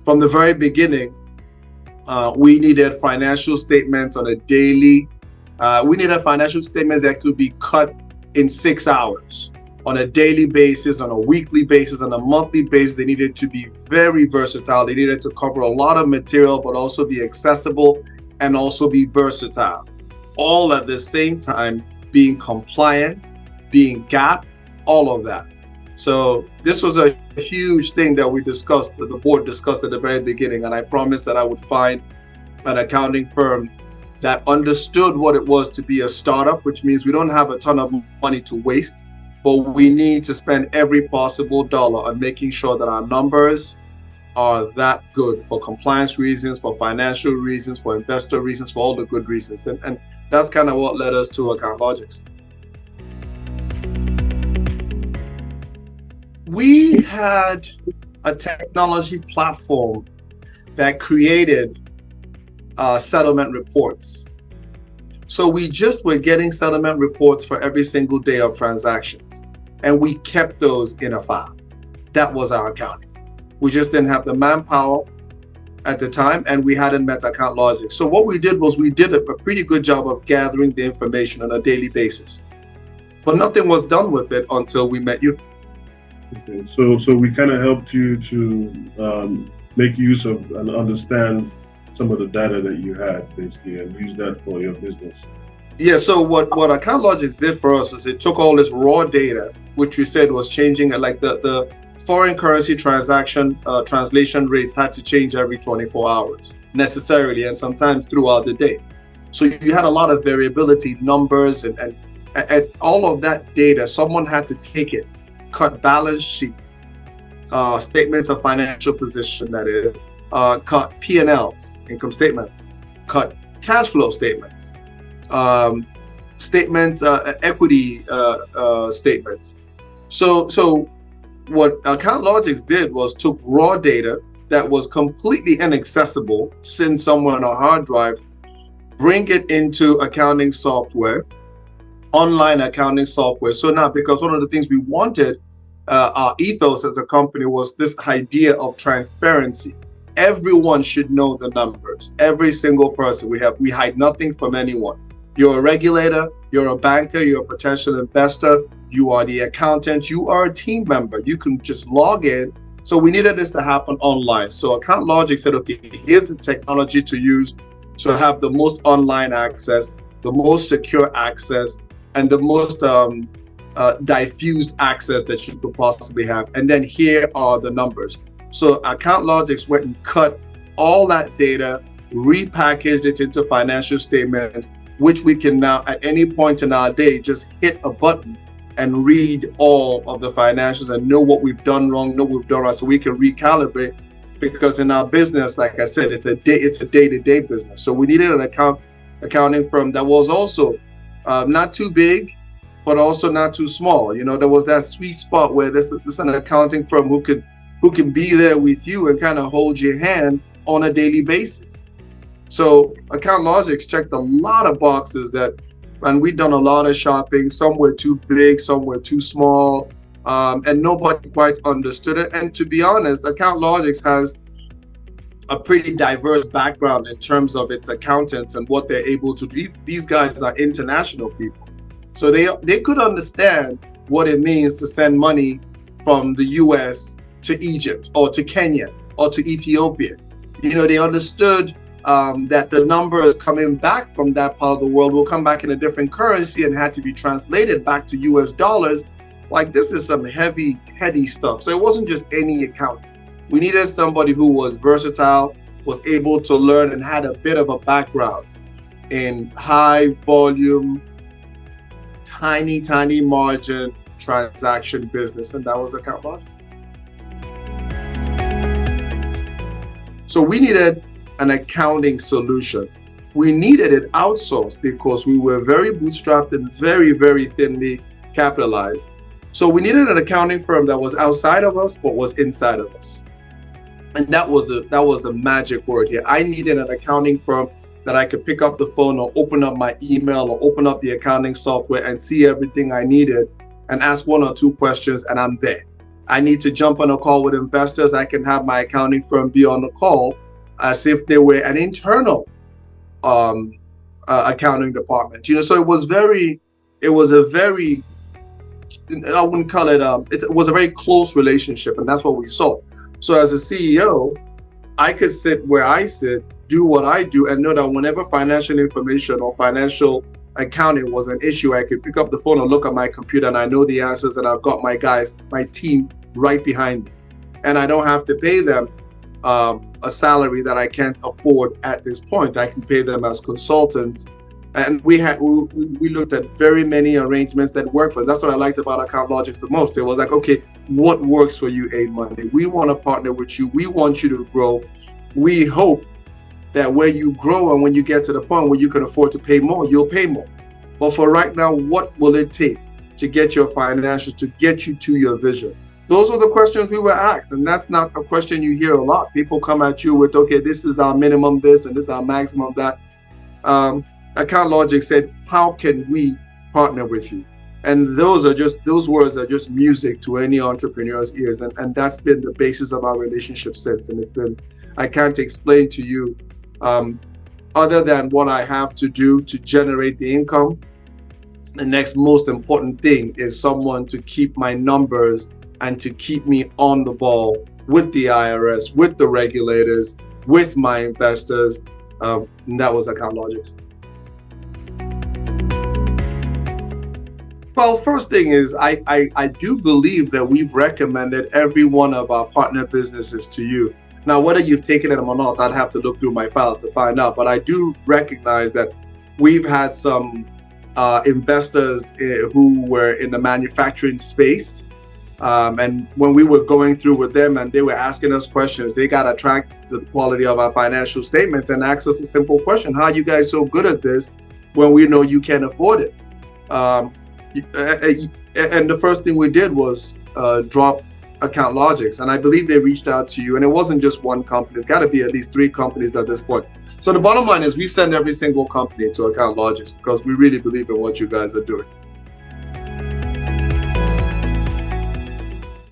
from the very beginning, we needed financial statements on a daily. We needed financial statements that could be cut in 6 hours on a daily basis, on a weekly basis, on a monthly basis. They needed to be very versatile. They needed to cover a lot of material, but also be accessible and also be versatile. All at the same time being compliant, being GAAP, all of that. So this was a huge thing that we discussed, the board discussed at the very beginning, and I promised that I would find an accounting firm that understood what it was to be a startup, which means we don't have a ton of money to waste, but we need to spend every possible dollar on making sure that our numbers are that good for compliance reasons, for financial reasons, for investor reasons, for all the good reasons. And that's kind of what led us to AccountLogix. We had a technology platform that created settlement reports. So we just were getting settlement reports for every single day of transactions, and we kept those in a file. That was our accounting. We just didn't have the manpower at the time, and we hadn't met AccountLogix. So what we did was we did a pretty good job of gathering the information on a daily basis, but nothing was done with it until we met you. Okay, so we kind of helped you to make use of and understand some of the data that you had, basically, and use that for your business. Yeah, so what AccountLogix did for us is it took all this raw data, which we said was changing, like the foreign currency translation rates had to change every 24 hours necessarily, and sometimes throughout the day. So you had a lot of variability, numbers, and all of that data. Someone had to take it, cut balance sheets, statements of financial position, that is, cut P&Ls, income statements, cut cash flow statements, equity statements. So what AccountLogix did was took raw data that was completely inaccessible, sitting somewhere on a hard drive, bring it into accounting software, online accounting software. So now, because one of the things we wanted, our ethos as a company, was this idea of transparency. Everyone should know the numbers. Every single person. We hide nothing from anyone. You're a regulator, you're a banker, you're a potential investor, you are the accountant, you are a team member. You can just log in. So we needed this to happen online. So AccountLogix said, okay, here's the technology to use to have the most online access, the most secure access, and the most diffused access that you could possibly have. And then here are the numbers. So AccountLogix went and cut all that data, repackaged it into financial statements, which we can now, at any point in our day, just hit a button and read all of the financials and know what we've done wrong, know what we've done right, so we can recalibrate. Because in our business, like I said, it's a day-to-day business. So we needed an accounting firm that was also not too big, but also not too small. You know, there was that sweet spot where this is an accounting firm who can be there with you and kind of hold your hand on a daily basis. So AccountLogix checked a lot of boxes and we've done a lot of shopping. Some were too big, some were too small, and nobody quite understood it. And to be honest, AccountLogix has a pretty diverse background in terms of its accountants and what they're able to do. These guys are international people. So they could understand what it means to send money from the US to Egypt or to Kenya or to Ethiopia. You know, they understood that the numbers coming back from that part of the world will come back in a different currency and had to be translated back to US dollars. Like, this is some heavy stuff. So it wasn't just any accountant. We needed somebody who was versatile, was able to learn, and had a bit of a background in high volume, tiny margin transaction business, and that was AccountLogix. So we needed an accounting solution. We needed it outsourced because we were very bootstrapped and very thinly capitalized. So we needed an accounting firm that was outside of us but was inside of us. And that was the magic word here. I needed an accounting firm that I could pick up the phone or open up my email or open up the accounting software and see everything I needed and ask one or two questions, and I'm there. I need to jump on a call with investors, I can have my accounting firm be on the call as if they were an internal um, accounting department. So it was a very, I wouldn't call it, it was a very close relationship, and that's what we saw. So as a CEO, I could sit where I sit, do what I do, and know that whenever financial information or financial accounting was an issue, I could pick up the phone and look at my computer, and I know the answers, and I've got my guys, my team right behind me. And I don't have to pay them a salary that I can't afford at this point. I can pay them as consultants. And we looked at very many arrangements that work for us. That's what I liked about AccountLogix the most. It was like, okay, what works for you, AiDEMONEY? We want to partner with you. We want you to grow. We hope that when you grow and when you get to the point where you can afford to pay more, you'll pay more. But for right now, what will it take to get your financials, to get you to your vision? Those are the questions we were asked, and that's not a question you hear a lot. People come at you with, okay, this is our minimum this and this is our maximum that. AccountLogix said, how can we partner with you? And those words are just music to any entrepreneur's ears, and that's been the basis of our relationship since. And it's been, I can't explain to you, other than what I have to do to generate the income. The next most important thing is someone to keep my numbers and to keep me on the ball with the IRS, with the regulators, with my investors. And that was AccountLogix. Well, first thing is, I do believe that we've recommended every one of our partner businesses to you. Now, whether you've taken them or not, I'd have to look through my files to find out. But I do recognize that we've had some investors who were in the manufacturing space. And when we were going through with them and they were asking us questions, they got attracted to the quality of our financial statements and asked us a simple question: how are you guys so good at this when we know you can't afford it? And the first thing we did was drop AccountLogix, and I believe they reached out to you, and it wasn't just one company. It's got to be at least 3 companies at this point. So the bottom line is we send every single company to AccountLogix because we really believe in what you guys are doing.